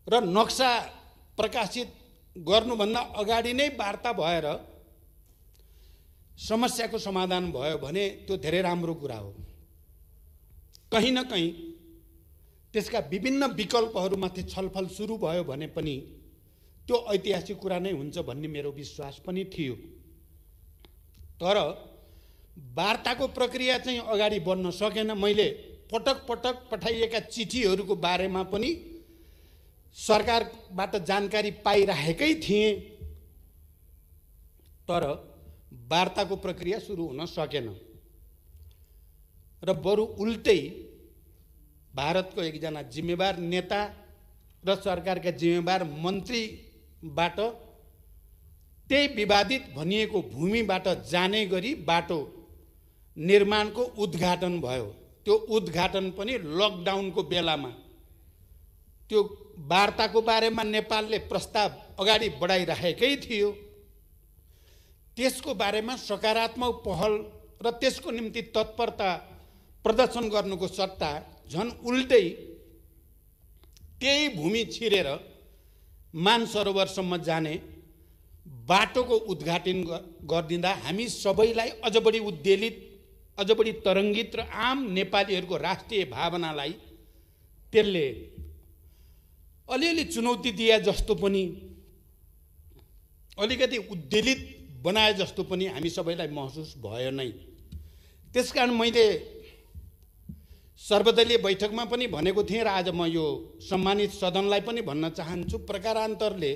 र नक्सा प्रकाशित गर्नुभन्दा अगाडि नै वार्ता भएर समस्याको समाधान भयो भने त्यो धेरै राम्रो कुरा हो। कहीँ न कहीँ त्यसका विभिन्न विकल्पहरूमाथि छलफल सुरु भयो भने पनि त्यो ऐतिहासिक कुरा नै हुन्छ भन्ने मेरो विश्वास पनि थियो। तर वार्ताको प्रक्रिया चाहिँ अगाडि बढ्न सकेन। मैले पटक पटक पठाइएका चिठीहरूको बारेमा पनि सरकारबाट जानकारी पाइरहेकै थिएँ, तर वार्ताको प्रक्रिया सुरु हुन सकेन र बरु उल्टै भारतको एकजना जिम्मेवार नेता र सरकारका जिम्मेवार मन्त्रीबाट त्यही विवादित भनिएको भूमिबाट जाने गरी बाटो निर्माणको उद्घाटन भयो। त्यो उद्घाटन पनि लकडाउनको बेलामा। त्यो वार्ताको बारेमा नेपालले प्रस्ताव अगाडि बढाइरहेकै थियो। त्यसको बारेमा सकारात्मक पहल र त्यसको निम्ति तत्परता प्रदर्शन गर्नुको सट्टा झन् उल्टै त्यही भूमि छिरेर मानसरोवरसम्म जाने बाटोको उद्घाटन गरिदिँदा हामी सबैलाई अझ बढी उद्वेलित, अझ बढी तरङ्गित र आम नेपालीहरूको राष्ट्रिय भावनालाई त्यसले अलिअलि चुनौती दिए जस्तो पनि, अलिकति उद्वेलित बनाए जस्तो पनि हामी सबैलाई महसुस भयो नै। त्यसकारण मैले सर्वदलीय बैठकमा पनि भनेको थिएँ र आज म यो सम्मानित सदनलाई पनि भन्न चाहन्छु, प्रकारान्तरले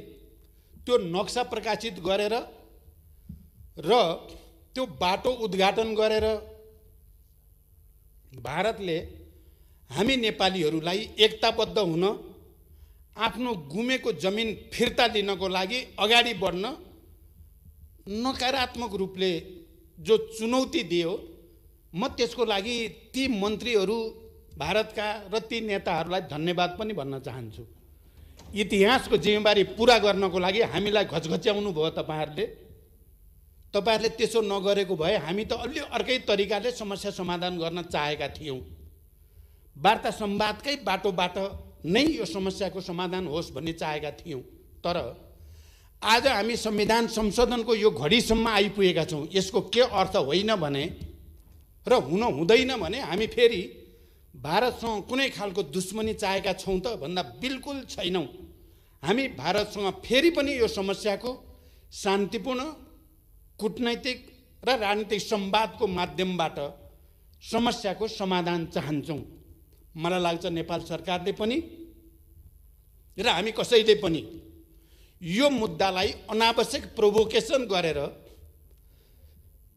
त्यो नक्सा प्रकाशित गरेर र त्यो बाटो उद्घाटन गरेर भारतले हामी नेपालीहरूलाई एकताबद्ध हुन, आफ्नो गुमेको जमिन फिर्ता लिनको लागि अगाडि बढ्न नकारात्मक रूपले जो चुनौती दियो, म त्यसको लागि ती मन्त्रीहरू भारतका र ती नेताहरूलाई धन्यवाद पनि भन्न चाहन्छु। इतिहासको जिम्मेवारी पुरा गर्नको लागि हामीलाई घचघच्याउनु भयो तपाईँहरूले। तपाईँहरूले त्यसो नगरेको भए हामी त अलि अर्कै तरिकाले समस्या समाधान गर्न चाहेका थियौँ। वार्ता संवादकै बाटोबाट नै यो समस्याको समाधान होस् भन्ने चाहेका थियौँ। तर आज हामी संविधान संशोधनको यो घडीसम्म आइपुगेका छौँ। यसको के अर्थ होइन भने र हुन हुँदैन भने हामी फेरि भारतसँग कुनै खालको दुश्मनी चाहेका छौँ त भन्दा बिल्कुल छैनौँ। हामी भारतसँग फेरि पनि यो समस्याको शान्तिपूर्ण कूटनैतिक र राजनीतिक संवादको माध्यमबाट समस्याको समाधान चाहन्छौँ। मलाई लाग्छ नेपाल सरकारले पनि र हामी कसैले पनि यो मुद्दालाई अनावश्यक प्रोभोकेसन गरेर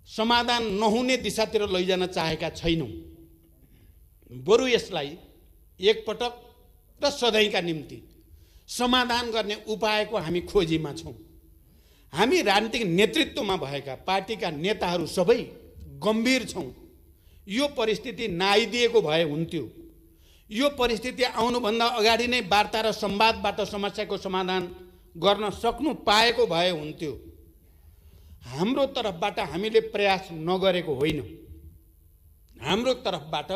समाधान नहुने दिशातिर लैजान चाहेका छैनौँ। बरु यसलाई एकपटक र सधैँका निम्ति समाधान गर्ने उपायको हामी खोजीमा छौँ। हामी राजनीतिक नेतृत्वमा भएका पार्टीका नेताहरू सबै गम्भीर छौँ। यो परिस्थिति नआइदिएको भए हुन्थ्यो। यो परिस्थिति आउनुभन्दा अगाडि नै वार्ता र संवादबाट समस्याको समाधान गर्न सक्नु पाएको भए हुन्थ्यो। हाम्रो तर्फबाट हामीले प्रयास नगरेको होइन। हाम्रो तर्फबाट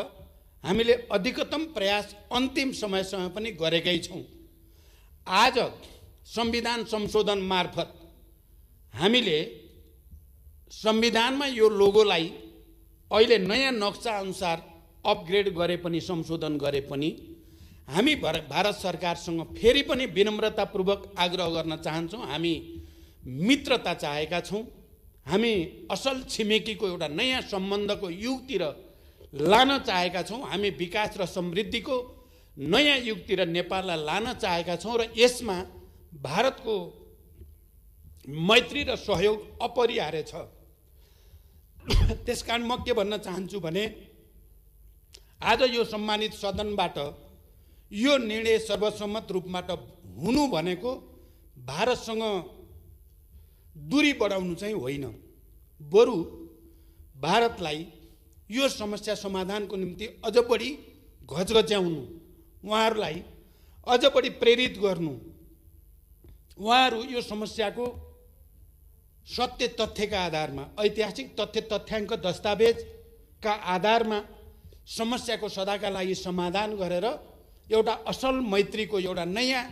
हामीले अधिकतम प्रयास अन्तिम समयसम्म पनि गरेकै छौँ। आज संविधान संशोधन मार्फत हामीले संविधानमा यो लोगोलाई अहिले नयाँ नक्सा अनुसार अपग्रेड गरे पनि, संशोधन गरे पनि हामी भारत सरकारसँग फेरि पनि विनम्रतापूर्वक आग्रह गर्न चाहन्छौँ। हामी मित्रता चाहेका छौँ। हामी असल छिमेकीको एउटा नयाँ सम्बन्धको युगतिर लान चाहेका छौँ। हामी विकास र समृद्धिको नयाँ युगतिर नेपाललाई लान चाहेका छौँ र यसमा भारतको मैत्री र सहयोग अपरिहार्य छ। त्यसकारण म के भन्न चाहन्छु भने आज यो सम्मानित सदनबाट यो निर्णय सर्वसम्मत रूपबाट हुनु भनेको भारतसँग दूरी बढाउनु चाहिँ होइन, बरु भारतलाई यो समस्या समाधानको निम्ति अझ बढी घचघच्याउनु, उहाँहरूलाई अझ बढी प्रेरित गर्नु, उहाँहरू यो समस्याको सत्य तथ्यका आधारमा, ऐतिहासिक तथ्य तथ्याङ्क दस्तावेजका आधारमा समस्याको सदाका लागि समाधान गरेर एउटा असल मैत्रीको एउटा नयाँ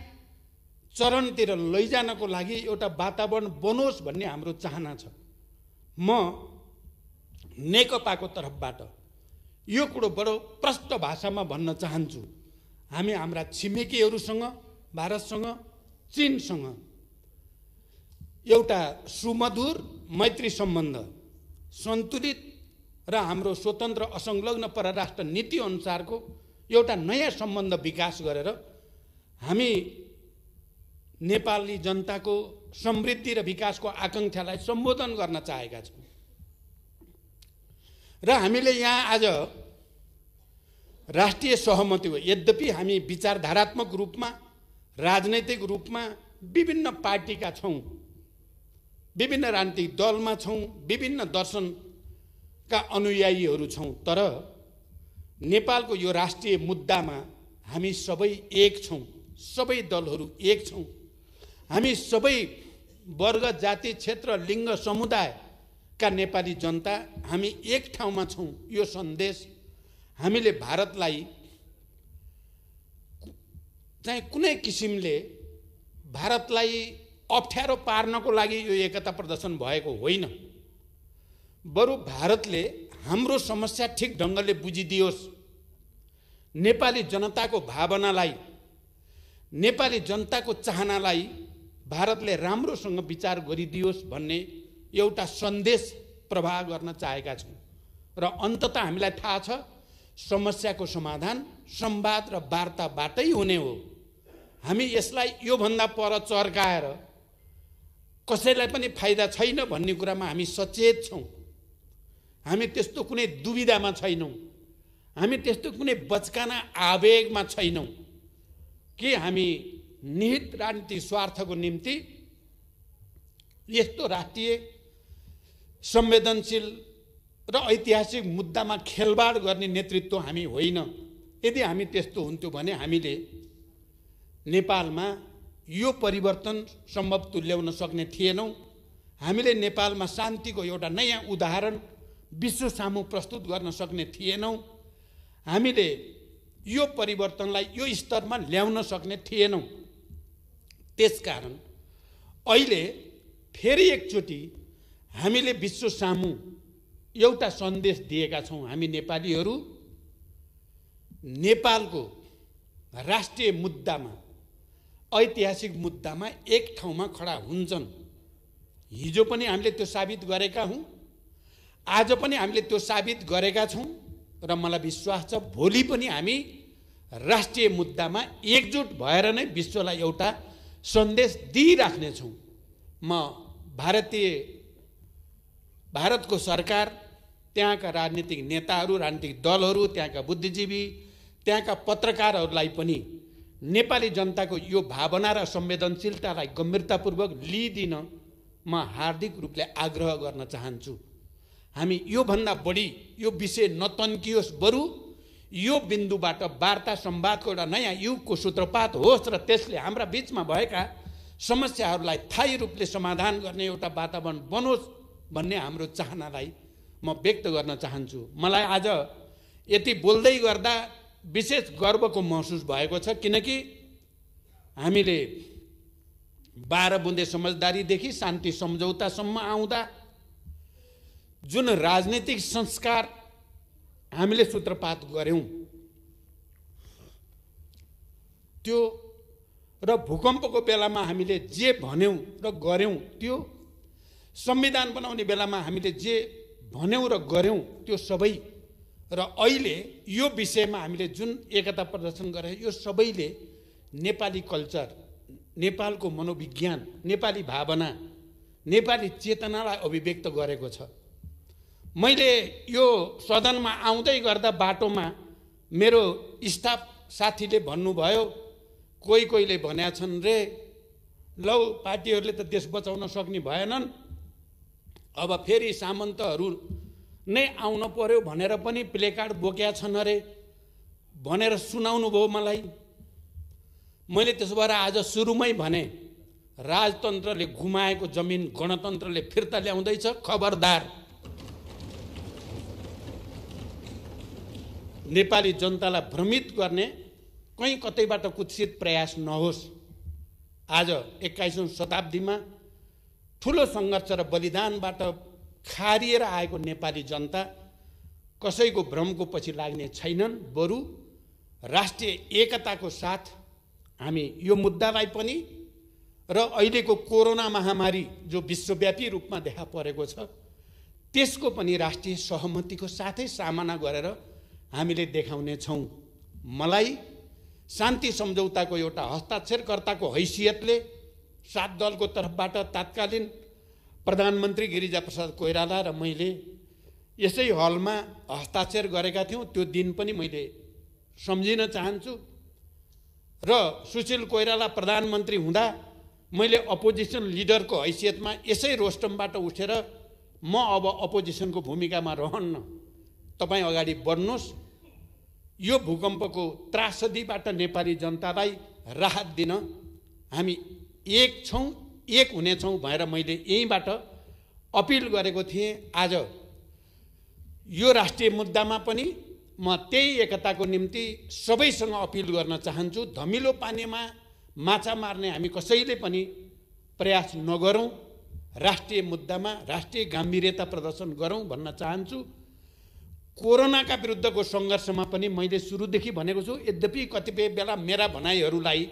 चरणतिर लैजानको लागि एउटा वातावरण बनोस् भन्ने हाम्रो चाहना छ। म नेकपाको तर्फबाट यो कुरो बडो प्रष्ट भाषामा भन्न चाहन्छु। हामी हाम्रा छिमेकीहरूसँग, भारतसँग, चीनसँग एउटा सुमधुर मैत्री सम्बन्ध, सन्तुलित र हाम्रो स्वतन्त्र असंलग्न परराष्ट्र नीति अनुसारको एउटा नयाँ सम्बन्ध विकास गरेर हामी नेपाली जनताको समृद्धि र विकासको आकांक्षालाई सम्बोधन गर्न चाहेका छौँ। र हामीले यहाँ आज राष्ट्रिय सहमति हो। यद्यपि हामी विचारधारात्मक रूपमा, राजनैतिक रूपमा विभिन्न पार्टीका छौँ, विभिन्न राजनीतिक दलमा छौँ, विभिन्न दर्शनका अनुयायीहरू छौँ, तर नेपालको यो राष्ट्रिय मुद्दामा हामी सबै एक छौँ। सबै दलहरू एक छौँ। हामी सबै वर्ग, जाति, क्षेत्र, लिङ्ग, समुदायका नेपाली जनता हामी एक ठाउँमा छौँ। यो सन्देश हामीले भारतलाई चाहिँ कुनै किसिमले भारतलाई अप्ठ्यारो पार्नको लागि यो एकता प्रदर्शन भएको होइन। बरु भारतले हाम्रो समस्या ठिक ढङ्गले बुझिदियोस्, नेपाली जनताको भावनालाई, नेपाली जनताको चाहनालाई भारतले राम्रोसँग विचार गरिदियोस् भन्ने एउटा सन्देश प्रवाह गर्न चाहेका छौँ। र अन्ततः हामीलाई थाहा छ समस्याको समाधान संवाद र वार्ताबाटै हुने हो। हामी यसलाई योभन्दा पर चर्काएर कसैलाई पनि फाइदा छैन भन्ने कुरामा हामी सचेत छौँ। हामी त्यस्तो कुनै दुविधामा छैनौँ। हामी त्यस्तो कुनै बचकाना आवेगमा छैनौँ कि हामी निहित राजनीतिक स्वार्थको निम्ति यस्तो राष्ट्रिय संवेदनशील र ऐतिहासिक मुद्दामा खेलबाड गर्ने नेतृत्व हामी होइन। यदि हामी त्यस्तो हुन्थ्यो भने हामीले नेपालमा यो परिवर्तन सम्भव तुल्याउन सक्ने थिएनौँ। हामीले नेपालमा शान्तिको एउटा नयाँ उदाहरण विश्व सामु प्रस्तुत गर्न सक्ने थिएनौँ। हामीले यो परिवर्तनलाई यो स्तरमा ल्याउन सक्ने थिएनौँ। त्यसकारण अहिले फेरि एकचोटि हामीले विश्व सामु एउटा सन्देश दिएका छौँ। हामी नेपालीहरू नेपालको राष्ट्रिय मुद्दामा, ऐतिहासिक मुद्दामा एक ठाउँमा खडा हुन्छन्। हिजो पनि हामीले त्यो साबित गरेका हौँ, आज पनि हामीले त्यो साबित गरेका छौँ र मलाई विश्वास छ भोलि पनि हामी राष्ट्रिय मुद्दामा एकजुट भएर नै विश्वलाई एउटा सन्देश दिइराख्नेछौँ। म भारतको सरकार, त्यहाँका राजनीतिक नेताहरू, राजनीतिक दलहरू, त्यहाँका बुद्धिजीवी, त्यहाँका पत्रकारहरूलाई पनि नेपाली जनताको यो भावना र संवेदनशीलतालाई गम्भीरतापूर्वक लिइदिन म हार्दिक रूपले आग्रह गर्न चाहन्छु। हामी योभन्दा बढी यो विषय नतन्कियोस्, बरु यो बिन्दुबाट वार्ता संवादको एउटा नयाँ युगको सूत्रपात होस् र त्यसले हाम्रा बीचमा भएका समस्याहरूलाई स्थायी रूपले समाधान गर्ने एउटा वातावरण बनोस् भन्ने हाम्रो चाहनालाई म व्यक्त गर्न चाहन्छु। मलाई आज यति बोल्दै गर्दा विशेष गर्वको महसुस भएको छ, किनकि हामीले 12 बुँदे समझदारीदेखि शान्ति सम्झौतासम्म आउँदा जुन राजनीतिक संस्कार हामीले सूत्रपात गर्यौं त्यो र भूकम्पको बेलामा हामीले जे भन्यौं र गर्यौं, त्यो संविधान बनाउने बेलामा हामीले जे भन्यौं र गर्यौं त्यो सबै, र अहिले यो विषयमा हामीले जुन एकता प्रदर्शन गरे यो सबैले नेपाली कल्चर, नेपालको मनोविज्ञान, नेपाली भावना, नेपाली चेतनालाई अभिव्यक्त गरेको छ। मैले यो सदनमा आउँदै गर्दा बाटोमा मेरो स्टाफ साथीले भन्नुभयो, कोहीले भनेका छन् रे, लौ पार्टीहरूले त देश बचाउन सक्ने भएनन्, अब फेरि सामन्तहरू नै आउन पर्यो भनेर पनि प्लेकार्ड बोकेका छन् अरे भनेर सुनाउनु भयो मलाई। मैले त्यसो भएर आज सुरुमै भने, राजतन्त्रले गुमाएको जमिन गणतन्त्रले फिर्ता ल्याउँदैछ, खबरदार। नेपाली जनतालाई भ्रमित गर्ने कहीँ कतैबाट कुत्सित प्रयास नहोस्। आज 21औं शताब्दीमा ठुलो सङ्घर्ष र बलिदानबाट खारिएर आएको नेपाली जनता कसैको भ्रमको पछि लाग्ने छैनन्। बरु राष्ट्रिय एकताको साथ हामी यो मुद्दालाई पनि र अहिलेको कोरोना महामारी जो विश्वव्यापी रूपमा देखा परेको छ त्यसको पनि राष्ट्रिय सहमतिको साथै सामना गरेर हामीले देखाउने छौँ। मलाई शान्ति सम्झौताको एउटा हस्ताक्षरकर्ताको हैसियतले 7 दलको तर्फबाट तत्कालीन प्रधानमन्त्री गिरिजाप्रसाद कोइराला र मैले यसै हलमा हस्ताक्षर गरेका थियौँ। त्यो दिन पनि मैले सम्झिन चाहन्छु र सुशील कोइराला प्रधानमन्त्री हुँदा मैले अपोजिसन लिडरको हैसियतमा यसै रोस्टमबाट उठेर म अब अपोजिसनको भूमिकामा रहन्न, तपाईँ अगाडि बढ्नुहोस्, यो भूकम्पको त्रासदीबाट नेपाली जनतालाई राहत दिन हामी एक छौँ, एक हुनेछौँ भनेर मैले यहीँबाट अपिल गरेको थिएँ। आज यो राष्ट्रिय मुद्दामा पनि म त्यही एकताको निम्ति सबैसँग अपिल गर्न चाहन्छु। धमिलो पानीमा माछा मार्ने हामी कसैले पनि प्रयास नगरौँ, राष्ट्रिय मुद्दामा राष्ट्रिय गम्भीरता प्रदर्शन गरौँ भन्न चाहन्छु। कोरोनाका विरुद्धको सङ्घर्षमा पनि मैले सुरुदेखि भनेको छु, यद्यपि कतिपय बेला मेरा भनाइहरूलाई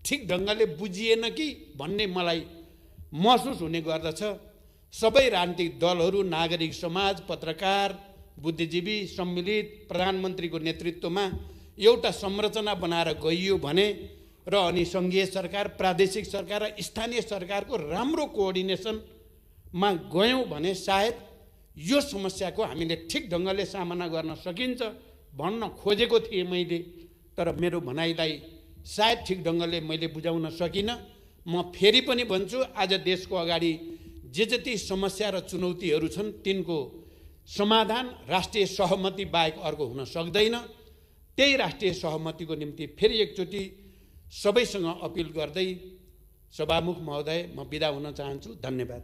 ठिक ढङ्गले बुझिएन कि भन्ने मलाई महसुस हुने गर्दछ। सबै राजनीतिक दलहरू, नागरिक समाज, पत्रकार, बुद्धिजीवी सम्मिलित प्रधानमन्त्रीको नेतृत्वमा एउटा संरचना बनाएर गइयो भने र अनि सङ्घीय सरकार, प्रादेशिक सरकार र स्थानीय सरकारको राम्रो कोअर्डिनेसनमा गयौँ भने सायद यो समस्याको हामीले ठिक ढङ्गले सामना गर्न सकिन्छ भन्न खोजेको थिएँ मैले। तर मेरो भनाइलाई सायद ठिक ढङ्गले मैले बुझाउन सकिनँ। म फेरि पनि भन्छु, आज देशको अगाडि जे जति समस्या र चुनौतीहरू छन् तिनको समाधान राष्ट्रिय सहमति बाहेक अर्को हुन सक्दैन। त्यही राष्ट्रिय सहमतिको निम्ति फेरि एकचोटि सबैसँग अपिल गर्दै सभामुख महोदय म बिदा हुन चाहन्छु। धन्यवाद।